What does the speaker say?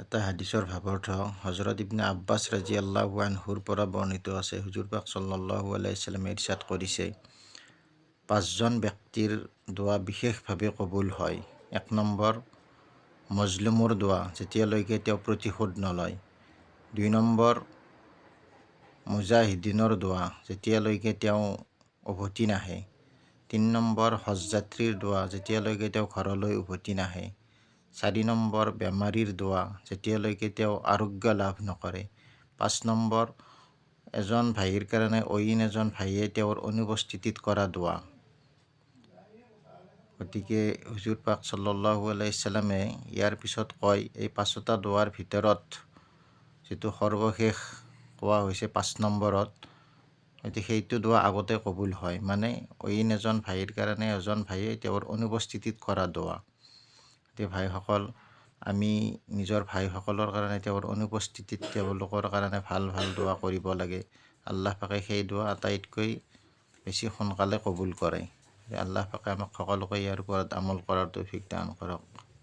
এটা হাদিছৰ ভাৱাৰ্থ হযৰত ইবনে আব্বাছ ৰাদিয়াল্লাহু আনহুৰ পৰা বৰ্ণিত আছে। হুজুৰ পাক সাল্লাল্লাহু আলাইহি ওয়াসাল্লামে ইৰশাদ কৰিছে, 5জন ব্যক্তিৰ দোৱা বিশেষভাৱে কবুল হয়। 1 নম্বৰ, মজলুমৰ দোৱা যেতিয়ালৈকে তেওঁ প্ৰতিশোধ নলয়। 2 নম্বৰ, মুজাহিদিনৰ দোৱা যেতিয়ালৈকে তেওঁ উভতি নাহে। 3 নম্বৰ, হজযাত্ৰীৰ দোৱা যেতিয়ালৈকে তেওঁ ঘৰলৈ উভতি নাহে। 4 নম্বৰ, বেমাৰীৰ দোৱা যেতিয়ালৈকে তেওঁ আৰোগ্য লাভ নকৰে। 5 নম্বৰ, এজন ভাইৰ কাৰণে অইন এজন ভাইয়ে তেওঁৰ অনুপস্থিতিত কৰা দোৱা। গতিকে হুজুৰ পাক সাল্লাল্লাহু আলাইহি ওয়াসাল্লামে ইয়াৰ পিছত কয়, এই 5টা দোৱাৰ ভিতৰত যিটো সৰ্বশেষ কোৱা হৈছে 5 নম্বৰত, গতিকে সেইটো দোৱা আগতে কবুল হয়। মানে অইন এজন ভাইৰ কাৰণে এজন ভাইয়ে তেওঁৰ অনুপস্থিতিত কৰা দোৱা। গতিকে ভাইসকল, আমি নিজৰ ভাইসকলৰ কাৰণে তেওঁৰ অনুপস্থিতিত তেওঁলোকৰ কাৰণে ভাল ভাল দোৱা কৰিব লাগে। আল্লাহ পাকে সেই দোৱা আটাইতকৈ বেছি সোনকালে কবুল কৰে। আল্লাহ পাকে আমাক সকলোকে ইয়াৰ ওপৰত আমল কৰাৰ তৌফিক দান কৰক।